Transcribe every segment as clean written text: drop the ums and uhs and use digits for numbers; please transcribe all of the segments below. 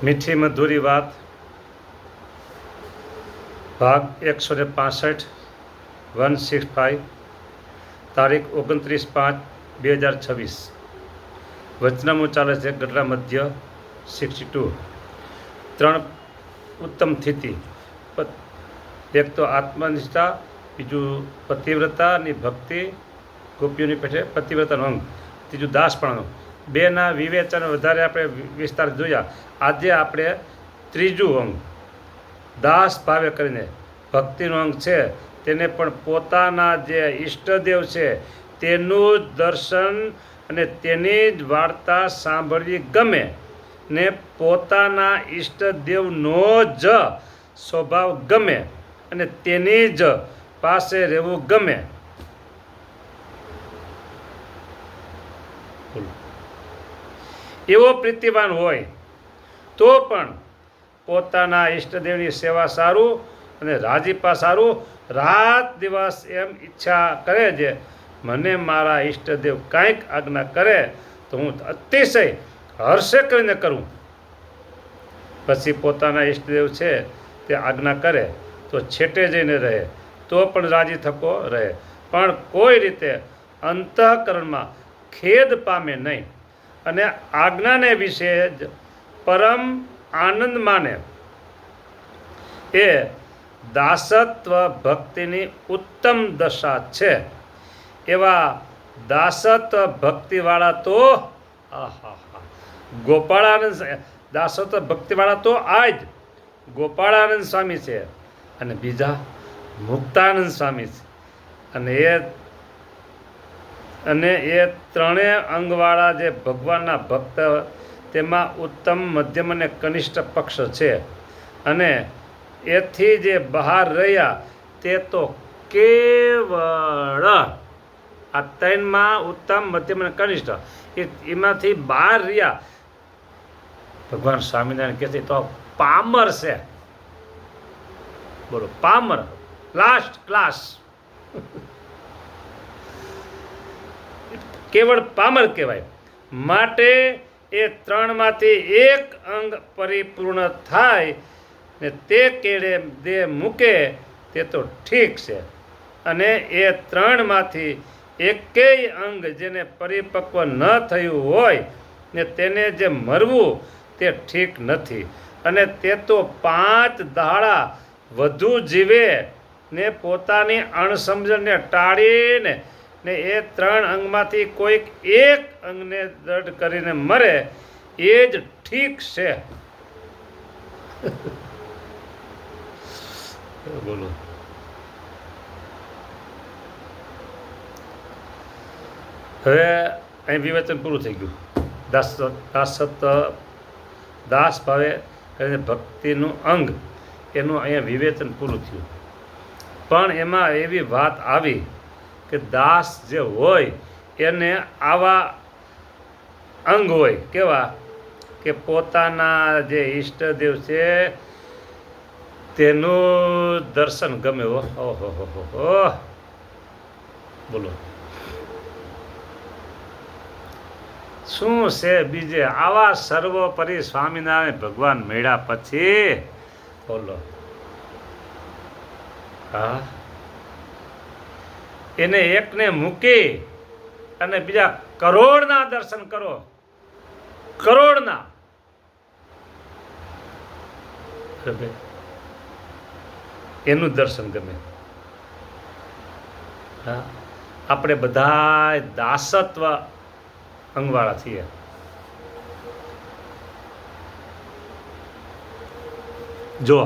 મીઠી મધુરી વાત ભાગ 165 165 તારીખ 29/5/2026 વચનામું ચાલે છે ગઢડા મધ્ય 62 ત્રણ ઉત્તમ સ્થિતિ એક તો આત્મનિષ્ઠા, બીજું પતિવ્રતાની ભક્તિ ગોપીઓની પેઠે પતિવ્રતાનો અંગ, ત્રીજું દાસપણાનો. બેના વિવેચન વધારે આપણે વિસ્તાર જોયા. આજે આપણે ત્રીજું અંગ દાસ ભાવે કરીને ભક્તિનો અંગ છે, તેને પણ પોતાના જે ઈષ્ટદેવ છે તેનું જ દર્શન અને તેની જ વાર્તા સાંભળવી ગમે ને પોતાના ઈષ્ટદેવનો જ સ્વભાવ ગમે અને તેની જ પાસે રહેવું ગમે. એવો પ્રીતિવાન હોય તો પણ પોતાના ઈષ્ટદેવની સેવા સારું અને રાજીપા સારું રાત દિવસ એમ ઈચ્છા કરે છે, મને મારા ઈષ્ટદેવ કાંઈક આજ્ઞા કરે તો હું અતિશય હર્ષે કરીને કરું. પછી પોતાના ઈષ્ટદેવ છે તે આજ્ઞા કરે તો છેટે જઈને રહે તો પણ રાજી થકો રહે, પણ કોઈ રીતે અંતઃકરણમાં ખેદ પામે નહીં અને આજ્ઞાને વિશે જ પરમ આનંદ માને. એ દાસત્વ ભક્તિની ઉત્તમ દશા છે. એવા દાસત્વ ભક્તિવાળા તો ગોપાળાનંદ, દાસત્વ ભક્તિવાળા તો આ જ ગોપાળાનંદ સ્વામી છે અને બીજા મુક્તાનંદ સ્વામી છે. અને એ ત્રણેય અંગવાળા જે ભગવાનના ભક્ત, તેમાં ઉત્તમ, મધ્યમ અને કનિષ્ઠ પક્ષ છે. અને એથી જે બહાર રહ્યા તે તો કેવળ આ ત્રણમાં ઉત્તમ, મધ્યમ અને કનિષ્ઠ, એમાંથી બહાર રહ્યા ભગવાન સ્વામિનારાયણ કહે છે તો પામર છે. બોલો, પામર, લાસ્ટ ક્લાસ, કેવળ પામર કહેવાય. માટે એ ત્રણમાંથી એક અંગ પરિપૂર્ણ થાય ને તે કેળે દેહ મૂકે તે તો ઠીક છે, અને એ ત્રણમાંથી એકેય અંગ જેને પરિપક્વ ન થયું હોય ને તેને જે મરવું તે ઠીક નથી. અને તે તો 5 દાડા વધુ જીવે ને પોતાની અણસમજણને ટાળીને ને એ ત્રણ અંગમાંથી કોઈક એક અંગને દ્રઢ કરીને મરે એ જ ઠીક છે. બોલો, હવે અહીં વિવેચન પૂરું થઈ ગયું. દાસ ભાવે કરીને ભક્તિનું અંગ, એનું અહીંયા વિવેચન પૂરું થયું. પણ એમાં એવી વાત આવી કે દાસ જે હોય એને આવા અંગ હોય, કેવા કે પોતાના જે ઈષ્ટદેવ છે તેનું દર્શન ગમે. ઓહો, બોલો, શું છે બીજે આવા સર્વોપરી સ્વામિનારાયણ ભગવાન મળ્યા પછી? બોલો, હા, એને એકને મૂકી અને બીજા કરોડના દર્શન કરો, કરોડના. એનું દર્શન ગમે. હા, આપણે બધા દાસત્વ અંગવાળા છીએ. જો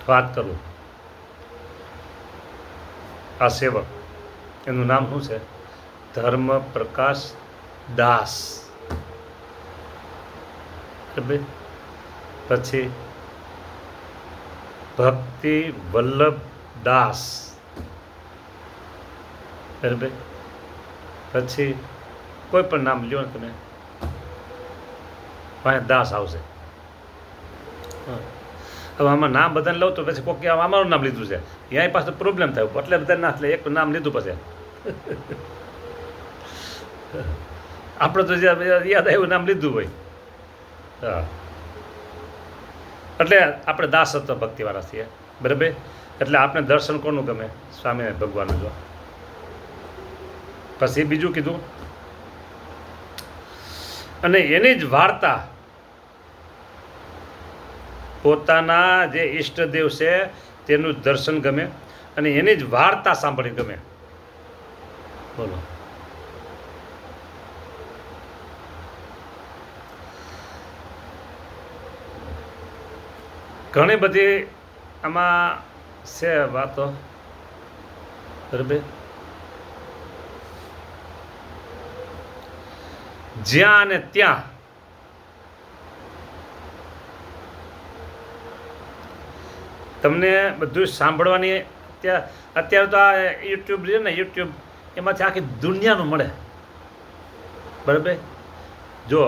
વાત કરું, આ સેવક, એનું નામ શું છે? ધર્મ પ્રકાશ દાસ. પછી ભક્તિ વલ્લભ દાસ. બરાબર, પછી કોઈ પણ નામ લ્યો ને તમે, દાસ આવશે. હવે આમાં નામ બધાને લઉં તો પછી કોઈ અમારું નામ લીધું છે, ત્યાં પાસે પ્રોબ્લેમ થયો એટલે બધા ના એટલે એક નામ લીધું પછી આપણે તો યાદ આવ્યું નામ લીધું હોય. હા, એટલે આપણે દાસત્વ ભક્તિવાળા છીએ, બરાબર. એટલે આપણે દર્શન કોનું ગમે? સ્વામિનારાયણ ભગવાનનું. જો પછી બીજું કીધું, અને એની જ વાર્તા પોતાના જે ઈષ્ટદેવ છે તેનું દર્શન ગમે, અને એની જ વાર્તા સાંભળી ગમે. બોલો. ઘણી બધી આમાં છે વાતો, બરાબર. જ્યાં અને ત્યાં તમને બધું સાંભળવાની, અત્યારે તો આ યુટ્યુબ છે ને, યુટ્યુબ એમાંથી આખી દુનિયાનું મળે, બરાબર. જો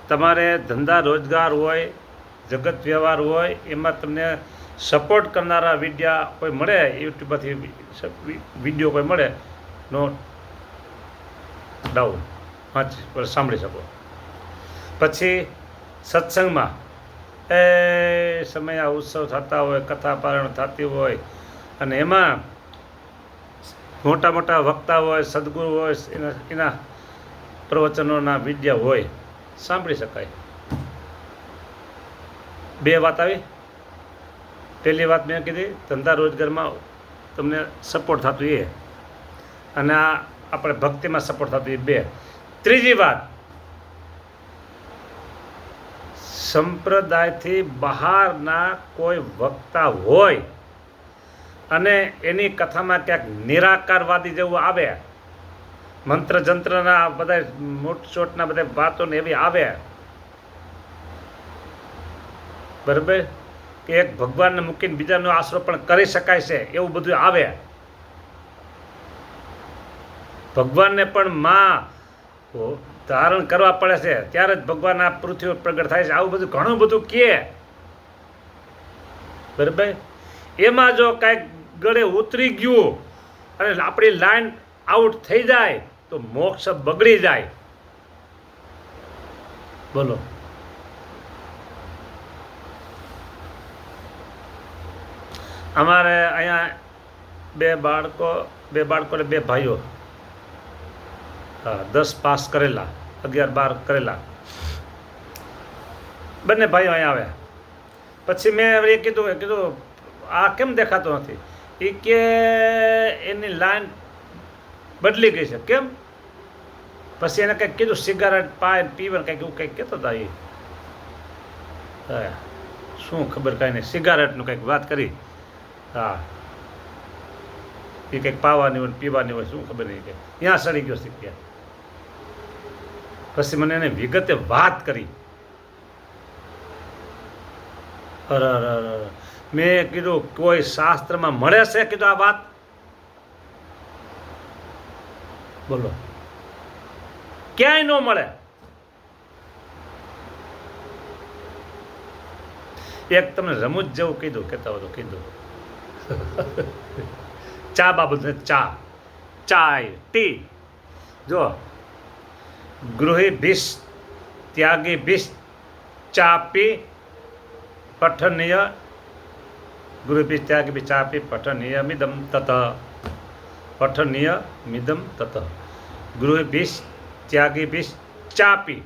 તમારે ધંધા રોજગાર હોય, જગત વ્યવહાર હોય, એમાં તમને સપોર્ટ કરનારા વિડીયા કોઈ મળે, યુટ્યુબમાંથી વિડીયો કોઈ મળે, નો ડાઉન સાંભળી શકો. પછી સત્સંગમાં એ સમય આ ઉત્સવ થતા હોય, કથા પારણ થતી હોય, અને એમાં મોટા મોટા વક્તા હોય, સદગુરુ હોય, એના પ્રવચનોના વિડીયા હોય, સાંભળી શકાય. બે વાત આવી. પહેલી વાત મેં કીધી, ધંધા રોજગારમાં તમને સપોર્ટ થતું એ, અને આ આપણે ભક્તિમાં સપોર્ટ થતું એ બે. ત્રીજી વાત, સંપ્રદાયથી બહારના કોઈ વક્તા હોય અને એની કથામાં ક્યાંક નિરાકારવાદી જેવું આવે, મંત્ર જંત્રના બધા મોટચોટના બધા વાતો ને એવી આવે, બરાબર, કે એક ભગવાનને મૂકીને બીજાનો આશરો પણ કરી શકાય છે એવું બધું આવે, ભગવાનને પણ માં ધારણ કરવા પડે છે ત્યારે જ ભગવાન આ પૃથ્વી પ્રગટ થાય છે, આવું બધું ઘણું બધું કહે, બરાબર. એમાં જો કાંઈક ગળે ઉતરી ગયું અને આપણી લાઈન આઉટ થઈ જાય તો મોક્ષ બગડી જાય. બોલો. અમારે અહીંયા બે બાળકો ને બે ભાઈઓ, 10 પાસ કરેલા, 11-12 કરેલા, બંને ભાઈઓ અહીંયા આવ્યા. પછી મેં એ કીધું આ કેમ દેખાતો નથી? એ કે એની લાઈન બદલી ગઈ છે. કેમ? પછી એને કંઈક કીધું, સિગારેટ પાય પીવે કંઈક એવું કંઈક કહેતો હતા. એ શું ખબર, કાંઈ નહીં, સિગારેટનું કંઈક વાત કરી. હા, એ કંઈક પાવાની હોય પીવાની હોય, શું ખબર નહીં, કે ત્યાં સડી ગયો શીખ્યા. પછી મને એને વિગતે વાત કરી. મેં કીધું કોઈ શાસ્ત્રમાં મળે છે? કીધું આ વાત, બોલો, ક્યાંય ન મળે. એક તમને રમૂજ જેવું કીધું, કહેતા હોય તો કીધું, ચા બાબત, ચાય, ટી. જો ગૃહી ભીષ ત્યાગી ભીષ ચા પી પઠનીય, ગૃહ ભીષ ત્યાગી ભીષ ચા પી પઠનીય મિદમ તત, પઠનીય મિદમ તત. ગૃહ ભીષ ત્યાગી ભીષ ચા પી,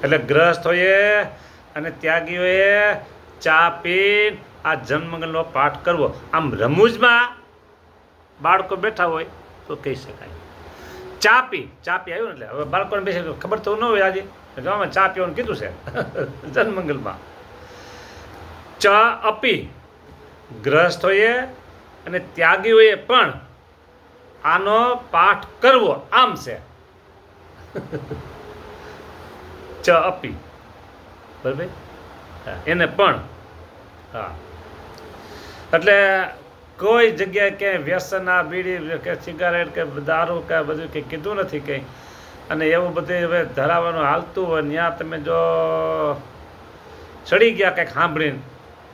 એટલે ગ્રહસ્થોએ અને ત્યાગીઓએ ચા પી આ જન્મમંગલનો પાઠ કરવો. આમ રમૂજમાં બાળકો બેઠા હોય તો કહી શકાય. ચા પી આવ્યું ને, એટલે હવે બાળકોને બેસી ખબર તો ન હોય, આજે ગામમાં ચા પીવાનું કીધું છે જન્મમંગલમાં. ચા અપી, ગ્રહસ્થોએ અને ત્યાગીઓએ પણ આનો પાઠ કરવો, આમ છે. ચ અપી, બરાબર, એને પણ. હા, એટલે કોઈ જગ્યાએ ક્યાંય વ્યસન, આ બીડી કે સિગારેટ કે દારૂ કે બધું કંઈ કીધું નથી કંઈ. અને એવું બધું હવે ધરાવવાનું હાલતું હોય, ત્યાં તમે જો ચડી ગયા કંઈક સાંભળીને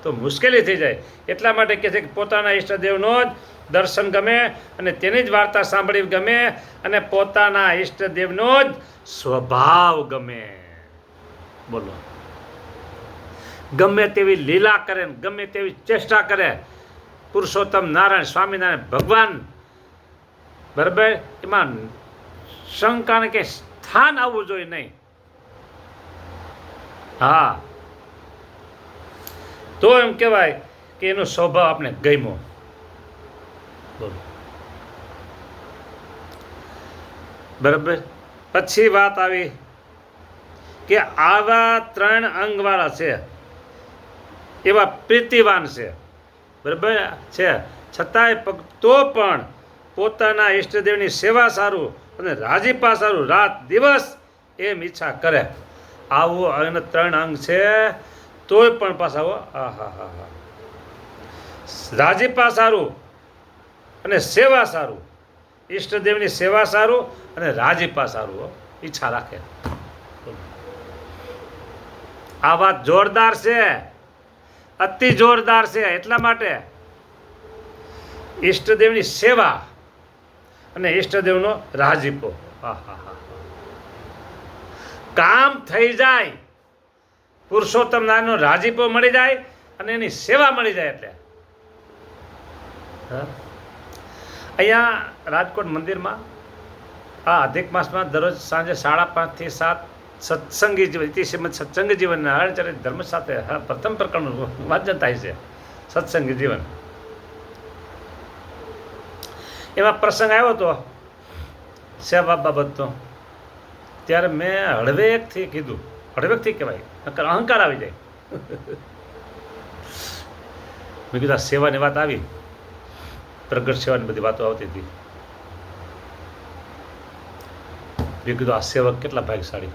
તો મુશ્કેલી થઈ જાય. એટલા માટે કહે છે કે પોતાના ઈષ્ટદેવનો જ દર્શન ગમે અને તેની જ વાર્તા સાંભળવી ગમે, અને પોતાના ઈષ્ટદેવનો જ સ્વભાવ ગમે. બોલો. ગમે તેવી લીલા કરે ને ગમે તેવી ચેષ્ટા કરે પુરુષોત્તમ નારાયણ સ્વામિનારાયણ ભગવાન, બરાબર, એમાં શંકાને કે સ્થાન આવવું જોઈએ નહીં. હા, તો એમ કહેવાય કે એનો સ્વભાવ આપણે ગમ્યો. બોલો, બરાબર. પછી વાત આવી કે આવા 3 અંગવાળા છે એવા પ્રીતિવાન છે, બરાબર છે, છતાંય તો પણ પોતાના ઈષ્ટદેવની સેવા સારું અને રાજીપા સારું રાત દિવસ એમ ઈચ્છા કરે. આવું અને 3 અંગ છે તોય પણ પાછા હા રાજીપા સારું અને સેવા સારું, ઈષ્ટદેવની સેવા સારું અને રાજીપા સારું ઈચ્છા રાખે. આ વાત જોરદાર છે, અતિ જોરદાર છે. એટલા માટે ઈષ્ટદેવની સેવા અને ઈષ્ટદેવનો રાજીપો, કામ થઈ જાય, પુરુષોત્તમ નારાયણનો રાજીપો મળી જાય અને એની સેવા મળી જાય. એટલે અહીંયા રાજકોટ મંદિરમાં આ અધિક માસમાં દરરોજ સાંજે 5:30 થી 7 સત્સંગી જીવન, ઇતિશ્રીમદ સત્સંગી જીવન નારાયણચરિત ધર્મ સાથે પ્રથમ પ્રકરણનું વાંચન થાય છે. સત્સંગી જીવન એમાં પ્રસંગ આવ્યો હતો સેવા બાબતનો. ત્યારે મેં હળવેકથી કીધું, હળવેકથી કહેવાય, અહંકાર આવી જાય. મેં કીધું આ સેવાની વાત આવી, પ્રગટ સેવાની બધી વાતો આવતી હતી. મેં કીધું આ સેવક કેટલા ભાગ્યશાળી.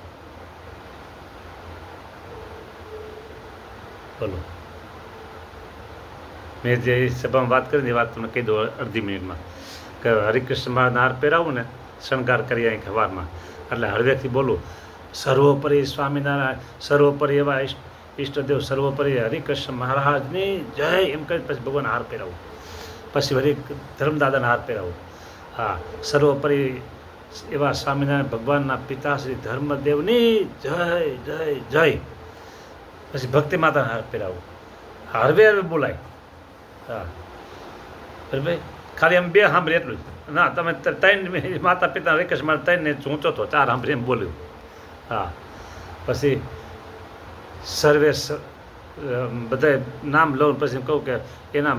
બોલો, મેં જે સભામાં વાત કરી એ વાત તમને કહી દઉં અડધી મિનિટમાં કે હરિકૃષ્ણમાં નાર પહેરાવું ને શણગાર કરી અહીં ખવારમાં, એટલે હળવેથી બોલું સર્વોપરી સ્વામિનારાયણ, સર્વોપરી એવા ઈષ્ટદેવ, સર્વોપરી હરિકૃષ્ણ મહારાજની જય એમ કરી પછી ભગવાન હાર પહેરાવું, પછી હરિ ધર્મદાદાને હાર પહેરાવું. હા, સર્વોપરી એવા સ્વામિનારાયણ ભગવાનના પિતા શ્રી ધર્મદેવની જય જય જય, પછી ભક્તિ માતાને હાર પહેરાવું. હળવે હળવે બોલાય. હા, બરાબર. ખાલી આમ 2 સાંભળે એટલું જ. ના, તમે 3 માતા પિતા હરિકૃષ્ણ મારે 3ને ઊંચો તો 4 સાંભળે એમ બોલ્યું. હા, પછી સર્વે બધા નામ લઉં પછી કહું કે એના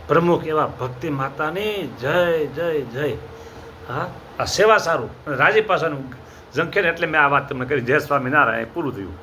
પ્રમુખ એવા ભક્તિ માતાની જય જય જય. હા, આ સેવા સારું અને રાજી પાસાનું ઝંખેર. એટલે મેં આ વાત તમને કરી. જય સ્વામિનારાયણ, પૂરું થયું.